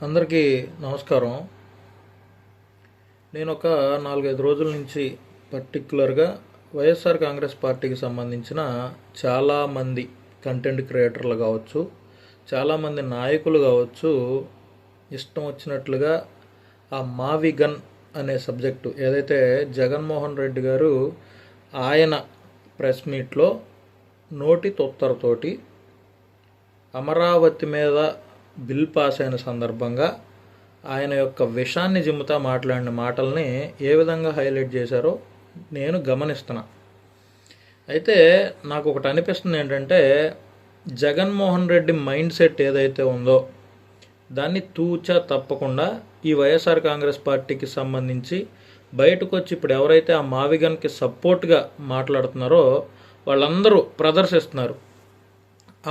అందరికీ నమస్కారం. నేను ఒక 4-5 రోజుల నుంచి పర్టిక్యులర్గా వైఎస్ఆర్ కాంగ్రెస్ పార్టీకి సంబంధించిన చాలామంది కంటెంట్ క్రియేటర్లు కావచ్చు, చాలామంది నాయకులు కావచ్చు, ఇష్టం వచ్చినట్లుగా ఆ మావిగన్ అనే సబ్జెక్టు ఏదైతే జగన్మోహన్ రెడ్డి గారు ఆయన ప్రెస్ మీట్లో నోటి తొత్తరతోటి అమరావతి మీద బిల్ పాస్ అయిన సందర్భంగా ఆయన యొక్క విషాన్ని జిమ్ముతా మాట్లాడిన మాటల్ని ఏ విధంగా హైలైట్ చేశారో నేను గమనిస్తున్నా. అయితే నాకు ఒకటి అనిపిస్తుంది ఏంటంటే, జగన్మోహన్ రెడ్డి మైండ్ సెట్ ఏదైతే ఉందో దాన్ని తూచా తప్పకుండా ఈ వైఎస్ఆర్ కాంగ్రెస్ పార్టీకి సంబంధించి బయటకు వచ్చి ఇప్పుడు ఎవరైతే ఆ మావిగన్కి సపోర్ట్గా మాట్లాడుతున్నారో వాళ్ళందరూ ప్రదర్శిస్తున్నారు.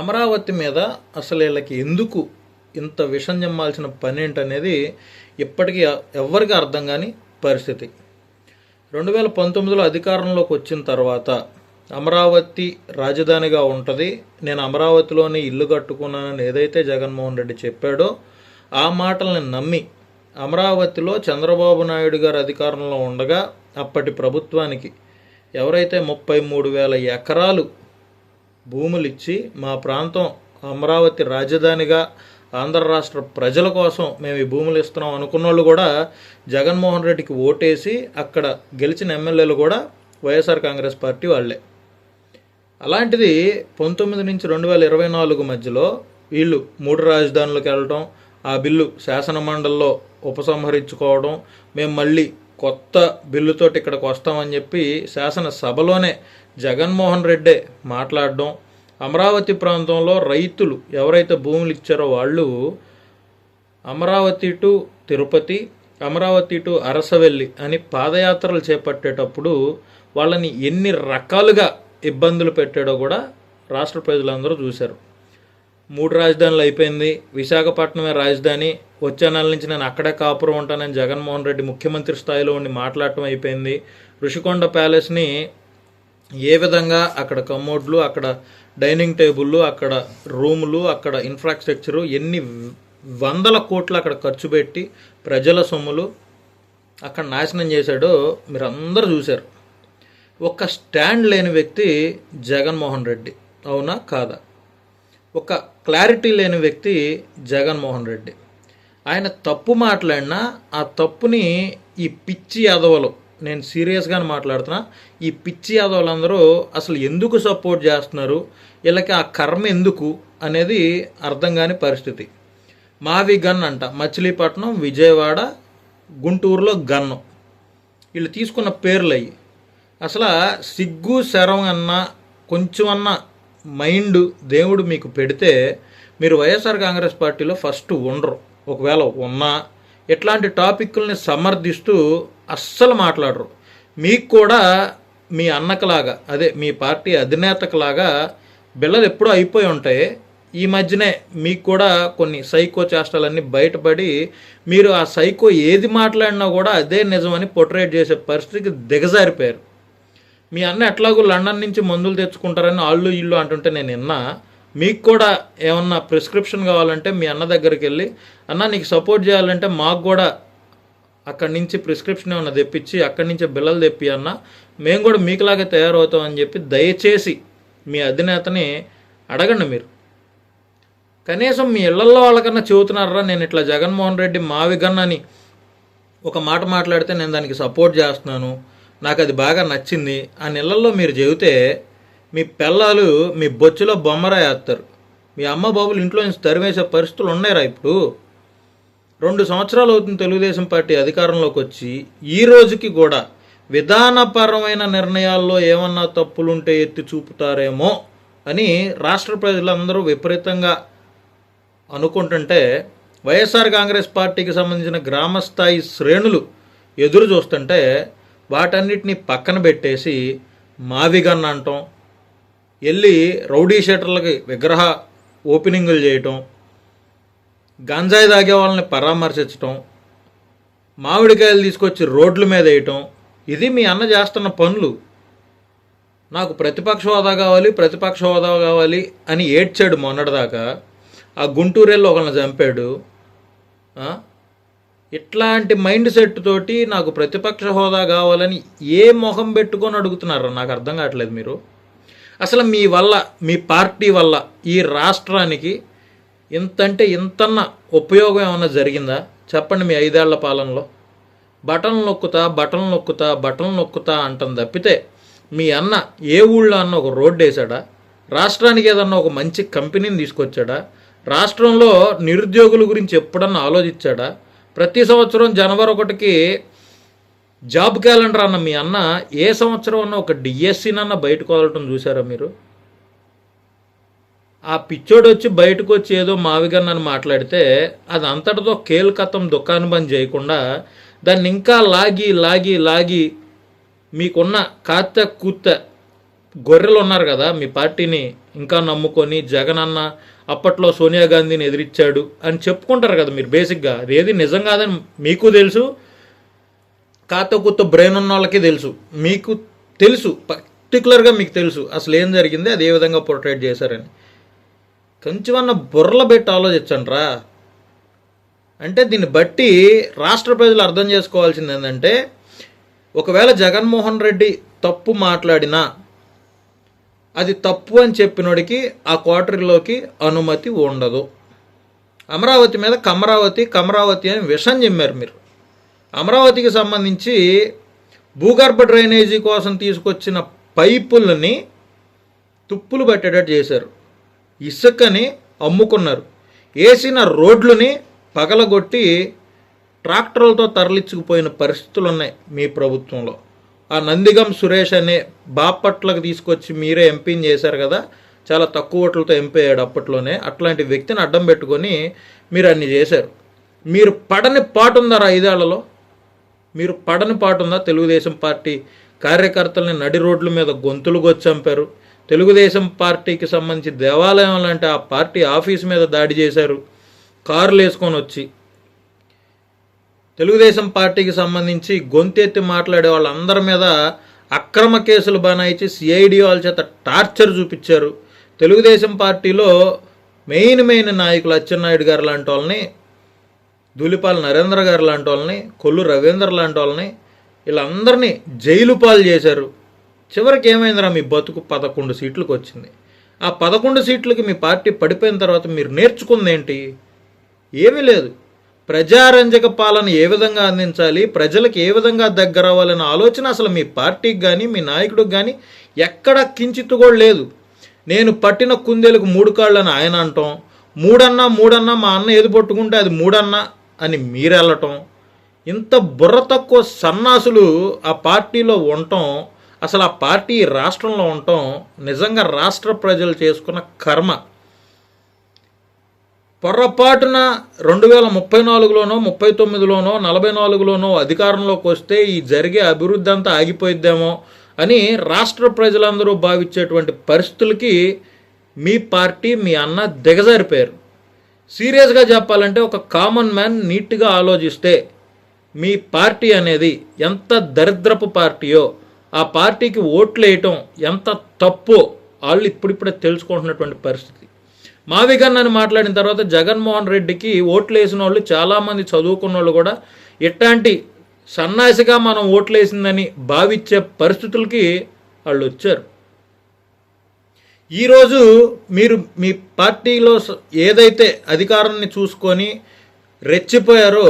అమరావతి మీద అసలు వీళ్ళకి ఎందుకు ఇంత విషం జమ్మాల్సిన పని ఏంటనేది ఇప్పటికీ ఎవ్వరికీ అర్థం కాని పరిస్థితి. 2019లో అధికారంలోకి వచ్చిన తర్వాత అమరావతి రాజధానిగా ఉంటుంది, నేను అమరావతిలోనే ఇల్లు కట్టుకున్నానని ఏదైతే జగన్మోహన్ రెడ్డి చెప్పాడో ఆ మాటల్ని నమ్మి అమరావతిలో చంద్రబాబు నాయుడు గారు అధికారంలో ఉండగా అప్పటి ప్రభుత్వానికి ఎవరైతే 33,000 ఎకరాలు భూములు ఇచ్చి మా ప్రాంతం అమరావతి రాజధానిగా ఆంధ్ర రాష్ట్ర ప్రజల కోసం మేము ఈ భూములు ఇస్తున్నాం అనుకున్న వాళ్ళు కూడా జగన్మోహన్ రెడ్డికి ఓటేసి అక్కడ గెలిచిన ఎమ్మెల్యేలు కూడా వైఎస్ఆర్ కాంగ్రెస్ పార్టీ వాళ్ళే. అలాంటిది 19 నుంచి 2024 మధ్యలో వీళ్ళు 3 రాజధానులకు వెళ్ళటం, ఆ బిల్లు శాసనమండలిలో ఉపసంహరించుకోవడం, మేము మళ్ళీ కొత్త బిల్లుతోటి ఇక్కడికి వస్తామని చెప్పి శాసనసభలోనే జగన్మోహన్ రెడ్డే మాట్లాడడం, అమరావతి ప్రాంతంలో రైతులు ఎవరైతే భూములు ఇచ్చారో వాళ్ళు అమరావతి టు తిరుపతి, అమరావతి టు అరసవెల్లి అని పాదయాత్రలు చేపట్టేటప్పుడు వాళ్ళని ఎన్ని రకాలుగా ఇబ్బందులు పెట్టాడో కూడా రాష్ట్ర ప్రజలందరూ చూశారు. 3 రాజధానులు అయిపోయింది, విశాఖపట్నమే రాజధాని, వచ్చే నెల నుంచి నేను అక్కడే కాపురం ఉంటానని జగన్మోహన్ రెడ్డి ముఖ్యమంత్రి స్థాయిలో ఉండి మాట్లాడటం అయిపోయింది. ఋషికొండ ప్యాలెస్ని ఏ విధంగా అక్కడ కమోడ్లు, అక్కడ డైనింగ్ టేబుళ్ళు, అక్కడ రూములు, అక్కడ ఇన్ఫ్రాస్ట్రక్చరు ఎన్ని వందల కోట్లు అక్కడ ఖర్చు పెట్టి ప్రజల సొమ్ములు అక్కడ నాశనం చేశాడో మీరు అందరూ చూశారు. ఒక స్టాండ్ లేని వ్యక్తి జగన్మోహన్ రెడ్డి, అవునా కాదా? ఒక క్లారిటీ లేని వ్యక్తి జగన్మోహన్ రెడ్డి. ఆయన తప్పు మాట్లాడినా ఆ తప్పుని ఈ పిచ్చి యాదవలు, నేను సీరియస్గానే మాట్లాడుతున్నా, ఈ పిచ్చి యాదవులందరూ అసలు ఎందుకు సపోర్ట్ చేస్తున్నారు, వీళ్ళకి ఆ కర్మ ఎందుకు అనేది అర్థం కాని పరిస్థితి. మావి గన్ అంట, మచిలీపట్నం, విజయవాడ, గుంటూరులో గన్ను, వీళ్ళు తీసుకున్న పేర్లు అయ్యి. అసలు సిగ్గు శరం అన్నా కొంచెం అన్న మైండ్ దేవుడు మీకు పెడితే మీరు వైఎస్ఆర్ కాంగ్రెస్ పార్టీలో ఫస్ట్ ఉండరు. ఒకవేళ ఉన్నా ఇట్లాంటి టాపిక్లని సమర్థిస్తూ అస్సలు మాట్లాడరు. మీకు కూడా మీ అన్నకలాగా, అదే మీ పార్టీ అధినేతకులాగా బిళ్ళలు ఎప్పుడూ అయిపోయి ఉంటాయి. ఈ మధ్యనే మీకు కూడా కొన్ని సైకో చేష్టలన్నీ బయటపడి మీరు ఆ సైకో ఏది మాట్లాడినా కూడా అదే నిజమని పొట్రేట్ చేసే పరిస్థితికి దిగజారిపోయారు. మీ అన్న ఎట్లాగో లండన్ నుంచి మందులు తెచ్చుకుంటారని ఆళ్ళు ఇల్లు అంటుంటే నేను విన్నా. మీకు కూడా ఏమన్నా ప్రిస్క్రిప్షన్ కావాలంటే మీ అన్న దగ్గరికి వెళ్ళి, అన్న నీకు సపోర్ట్ చేయాలంటే మాకు కూడా అక్కడి నుంచి ప్రిస్క్రిప్షన్ ఏమన్నా తెప్పించి అక్కడి నుంచే బిల్లలు తెప్పి అన్న, మేము కూడా మీకులాగే తయారవుతామని చెప్పి దయచేసి మీ అధినేతని అడగండి. మీరు కనీసం మీ ఇళ్లల్లో వాళ్ళకన్నా చెబుతున్నారా, నేను ఇట్లా జగన్మోహన్ రెడ్డి మావిగన్నని ఒక మాట మాట్లాడితే నేను దానికి సపోర్ట్ చేస్తున్నాను, నాకు అది బాగా నచ్చింది ఆ ఇళ్లల్లో మీరు చెబితే మీ పిల్లలు మీ బొచ్చులో బొమ్మరా వేస్తారు. మీ అమ్మ బాబులు ఇంట్లో నుంచి తరివేసే పరిస్థితులు ఉన్నాయిరా. ఇప్పుడు 2 సంవత్సరాలు అవుతుంది తెలుగుదేశం పార్టీ అధికారంలోకి వచ్చి, ఈ రోజుకి కూడా విధానపరమైన నిర్ణయాల్లో ఏమన్నా తప్పులుంటే ఎత్తి చూపుతారేమో అని రాష్ట్ర ప్రజలందరూ విపరీతంగా అనుకుంటుంటే, వైఎస్ఆర్ కాంగ్రెస్ పార్టీకి సంబంధించిన గ్రామస్థాయి శ్రేణులు ఎదురు చూస్తుంటే వాటన్నిటిని పక్కన పెట్టేసి మావిగన్ అంటాం, వెళ్ళి రౌడీ షీటర్లకి విగ్రహ ఓపెనింగులు చేయటం, గంజాయి తాగే వాళ్ళని పరామర్శించటం, మామిడికాయలు తీసుకొచ్చి రోడ్ల మీద వేయటం, ఇది మీ అన్న చేస్తున్న పనులు. నాకు ప్రతిపక్ష హోదా కావాలి అని ఏడ్చాడు మొన్నటిదాకా. ఆ గుంటూరెళ్ళి ఒకళ్ళని చంపాడు. ఇట్లాంటి మైండ్ సెట్ తోటి నాకు ప్రతిపక్ష హోదా కావాలని ఏ మొహం పెట్టుకొని అడుగుతున్నారా? నాకు అర్థం కావట్లేదు. మీరు అసలు మీ వల్ల, మీ పార్టీ వల్ల ఈ రాష్ట్రానికి ఇంతంటే ఇంతన్న ఉపయోగం ఏమన్నా జరిగిందా చెప్పండి? మీ 5 ఏళ్ల పాలనలో బటన్ నొక్కుతా అంటాం తప్పితే మీ అన్న ఏ ఊళ్ళో అన్న ఒక రోడ్డు వేసాడా? రాష్ట్రానికి ఏదన్నా ఒక మంచి కంపెనీని తీసుకొచ్చాడా? రాష్ట్రంలో నిరుద్యోగుల గురించి ఎప్పుడన్నా ఆలోచించాడా? ప్రతి సంవత్సరం జనవరి 1కి జాబ్ క్యాలెండర్ అన్న మీ అన్న ఏ సంవత్సరం అన్న ఒక డిఎస్సీనన్నా బయటకు వదలటం చూసారా మీరు? ఆ పిచ్చోడు వచ్చి బయటకు వచ్చి ఏదో మావిగన్నని మాట్లాడితే అది అంతటితో కేల్కతం దుకాణం బంద్ చేయకుండా దాన్ని ఇంకా లాగి మీకున్న కాత్త కూత్త గొర్రెలు ఉన్నారు కదా, మీ పార్టీని ఇంకా నమ్ముకొని జగన్ అన్న అప్పట్లో సోనియా గాంధీని ఎదిరించాడు అని చెప్పుకుంటారు కదా మీరు. బేసిక్గా అదేది నిజం కాదని మీకు తెలుసు, కాత్త కూత్త బ్రెయిన్ ఉన్న వాళ్ళకి తెలుసు, మీకు తెలుసు, పర్టికులర్గా మీకు తెలుసు అసలు ఏం జరిగింది, అది ఏ విధంగా పోర్ట్రేట్ చేశారని. కొంచెమన్నా బుర్రలు పెట్టి ఆలోచించండి రా. అంటే దీన్ని బట్టి రాష్ట్ర ప్రజలు అర్థం చేసుకోవాల్సింది ఏంటంటే, ఒకవేళ జగన్మోహన్ రెడ్డి తప్పు మాట్లాడినా అది తప్పు అని చెప్పినోడికి ఆ క్వార్టర్లోకి అనుమతి ఉండదు. అమరావతి మీద కమరావతి అని విషం చెమ్మారు మీరు. అమరావతికి సంబంధించి భూగర్భ డ్రైనేజీ కోసం తీసుకొచ్చిన పైపులని తుప్పులు పట్టేటట్టు చేశారు, ఇసుకని అమ్ముకున్నారు, వేసిన రోడ్లని పగలగొట్టి ట్రాక్టర్లతో తరలించుకుపోయిన పరిస్థితులు ఉన్నాయి మీ ప్రభుత్వంలో. ఆ నందిగం సురేష్ అనే బాపట్లకు తీసుకొచ్చి మీరే ఎంపీని చేశారు కదా, చాలా తక్కువ ఓట్లతో ఎంపీ అయ్యాడు అప్పట్లోనే. అట్లాంటి వ్యక్తిని అడ్డం పెట్టుకొని మీరు అన్ని చేశారు. మీరు పడని పాటు ఉందారా 5 ఏళ్లలో? మీరు పడని పాటు ఉందా? తెలుగుదేశం పార్టీ కార్యకర్తల్ని నడి రోడ్ల మీద గొంతులు చంపారు. తెలుగుదేశం పార్టీకి సంబంధించి దేవాలయం లాంటి ఆ పార్టీ ఆఫీస్ మీద దాడి చేశారు కార్లు వేసుకొని వచ్చి. తెలుగుదేశం పార్టీకి సంబంధించి గొంతెత్తి మాట్లాడే వాళ్ళందరి మీద అక్రమ కేసులు బనాయించి సిఐడి వాళ్ళ చేత టార్చర్ చూపించారు. తెలుగుదేశం పార్టీలో మెయిన్ నాయకులు అచ్చెన్నాయుడు గారు లాంటి వాళ్ళని, ధూళిపాల నరేంద్ర గారు లాంటి వాళ్ళని, కొల్లు రవీంద్ర లాంటి వాళ్ళని, వీళ్ళందరినీ జైలు పాలు చేశారు. చివరికి ఏమైందిరా, మీ బతుకు 11 సీట్లకు వచ్చింది. ఆ 11 సీట్లకి మీ పార్టీ పడిపోయిన తర్వాత మీరు నేర్చుకుంది ఏంటి? ఏమీ లేదు. ప్రజారంజక పాలన ఏ విధంగా అందించాలి, ప్రజలకు ఏ విధంగా దగ్గర అవ్వాలనే ఆలోచన అసలు మీ పార్టీకి కానీ మీ నాయకుడికి కానీ ఎక్కడ కించిత్తు కూడా లేదు. నేను పట్టిన కుందేలకు 3 కాళ్ళని ఆయన అంటాం, మూడన్నా మా అన్న ఏది పట్టుకుంటే అది 3 అన్నా అని మీరు వెళ్ళటం, ఇంత బుర్ర తక్కువ సన్నాసులు ఆ పార్టీలో ఉండటం, అసలు ఆ పార్టీ రాష్ట్రంలో ఉండటం నిజంగా రాష్ట్ర ప్రజలు చేసుకున్న కర్మ. పొరపాటున 2034లోనో 39లోనో 44లోనో అధికారంలోకి వస్తే ఈ జరిగే అభివృద్ధి అంతా ఆగిపోయిద్దేమో అని రాష్ట్ర ప్రజలందరూ భావించేటువంటి పరిస్థితులకి మీ పార్టీ, మీ అన్న దిగజారిపోయారు. సీరియస్గా చెప్పాలంటే ఒక కామన్ మ్యాన్ నీట్గా ఆలోచిస్తే మీ పార్టీ అనేది ఎంత దరిద్రపు పార్టీయో, ఆ పార్టీకి ఓట్లు వేయటం ఎంత తప్పో వాళ్ళు ఇప్పుడిప్పుడే తెలుసుకుంటున్నటువంటి పరిస్థితి. మావిగన్నని మాట్లాడిన తర్వాత జగన్మోహన్ రెడ్డికి ఓట్లు వేసిన వాళ్ళు చాలామంది చదువుకున్న వాళ్ళు కూడా ఇట్లాంటి సన్నాసిగా మనం ఓట్లు వేసిందని భావించే పరిస్థితులకి వాళ్ళు వచ్చారు. ఈరోజు మీరు మీ పార్టీలో ఏదైతే అధికారాన్ని చూసుకొని రెచ్చిపోయారో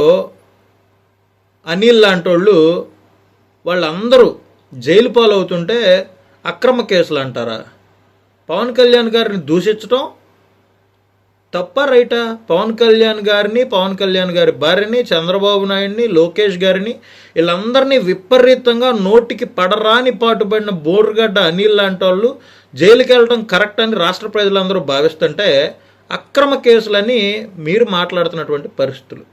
అనిల్ లాంటి వాళ్ళందరూ జైలు పాలవుతుంటే అక్రమ కేసులు అంటారా? పవన్ కళ్యాణ్ గారిని దూషించడం తప్ప రైటా? పవన్ కళ్యాణ్ గారిని, పవన్ కళ్యాణ్ గారి భార్యని, చంద్రబాబు నాయుడిని, లోకేష్ గారిని, వీళ్ళందరినీ విపరీతంగా నోటికి పడరాని పాటుపడిన బోర్గడ్డ అనిల్ లాంటి వాళ్ళు జైలుకి వెళ్ళడం కరెక్ట్ అని రాష్ట్ర ప్రజలందరూ భావిస్తుంటే అక్రమ కేసులని మీరు మాట్లాడుతున్నటువంటి పరిస్థితులు.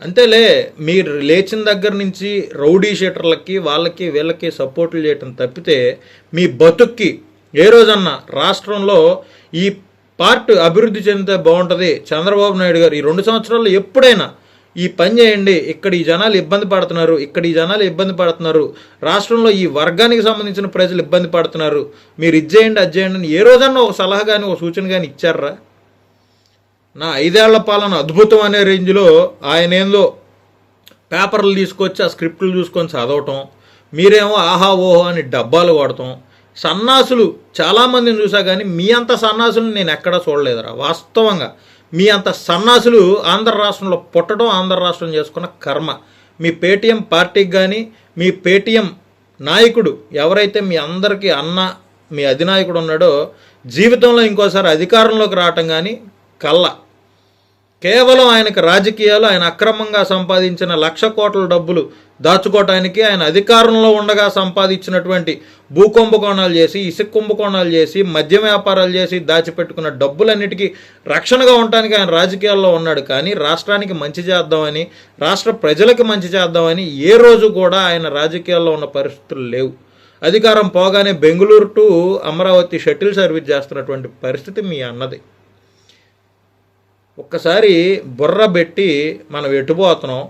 అంతేలే, మీరు లేచిన దగ్గర నుంచి రౌడీ షీటర్లకి వాళ్ళకి వీళ్ళకి సపోర్టులు చేయటం తప్పితే మీ బతుక్కి ఏ రోజన్నా రాష్ట్రంలో ఈ పార్ట్ అభివృద్ధి చెందితే బాగుంటుంది, చంద్రబాబు నాయుడు గారు ఈ 2 సంవత్సరాల్లో ఎప్పుడైనా ఈ పని చేయండి, ఇక్కడ ఈ జనాలు ఇబ్బంది పడుతున్నారు, రాష్ట్రంలో ఈ వర్గానికి సంబంధించిన ప్రజలు ఇబ్బంది పడుతున్నారు, మీరు ఇది చేయండి అది చేయండి అని ఏ రోజన్నా ఒక సలహా కానీ ఒక సూచన కానీ ఇచ్చారా? నా 5 ఏళ్ల పాలన అద్భుతం అనే రేంజ్లో ఆయన ఏందో పేపర్లు తీసుకొచ్చి ఆ స్క్రిప్టులు చూసుకొని చదవటం, మీరేమో ఆహా ఓహో అని డబ్బాలు కొడటం. సన్నాసులు చాలామందిని చూసా కానీ మీ అంత సన్నాసులు నేను ఎక్కడా చూడలేదురా. వాస్తవంగా మీ అంత సన్నాసులు ఆంధ్ర రాష్ట్రంలో పుట్టడం, ఆంధ్ర రాష్ట్రం చేసుకున్న కర్మ. మీ పేటీఎం పార్టీకి కానీ, మీ పేటీఎం నాయకుడు ఎవరైతే మీ అందరికీ అన్న, మీ అధినాయకుడు ఉన్నాడో, జీవితంలో ఇంకోసారి అధికారంలోకి రావటం కానీ కళ్ళ. కేవలం ఆయనకు రాజకీయాలు, ఆయన అక్రమంగా సంపాదించిన 1,00,000 కోట్ల డబ్బులు దాచుకోవటానికి, ఆయన అధికారంలో ఉండగా సంపాదించినటువంటి భూ కుంభకోణాలు చేసి, ఇసుక కుంభకోణాలు చేసి, మద్యం వ్యాపారాలు చేసి దాచిపెట్టుకున్న డబ్బులన్నిటికీ రక్షణగా ఉండటానికి ఆయన రాజకీయాల్లో ఉన్నాడు. కానీ రాష్ట్రానికి మంచి చేద్దామని, రాష్ట్ర ప్రజలకు మంచి చేద్దామని ఏ రోజు కూడా ఆయన రాజకీయాల్లో ఉన్న పరిస్థితులు లేవు. అధికారం పోగానే Bengaluru to Amaravati shuttle service చేస్తున్నటువంటి పరిస్థితి మీ అన్నది. ఒక్కసారి బుర్ర పెట్టి మనం ఎటుపోతున్నాం,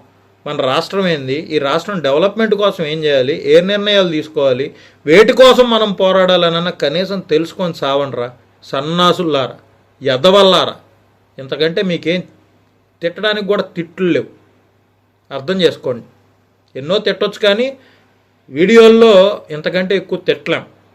మన రాష్ట్రం ఏంది, ఈ రాష్ట్రం డెవలప్మెంట్ కోసం ఏం చేయాలి, ఏ నిర్ణయాలు తీసుకోవాలి, వేటి కోసం మనం పోరాడాలన్న కనీసం తెలుసుకొని సావండ్రా సన్నాసుల్లారా, ఎదవల్లారా. ఇంతకంటే మీకేం తిట్టడానికి కూడా తిట్లు లేవు, అర్థం చేసుకోండి. ఎన్నో తిట్టొచ్చు కానీ వీడియోల్లో ఇంతకంటే ఎక్కువ తిట్టలేం.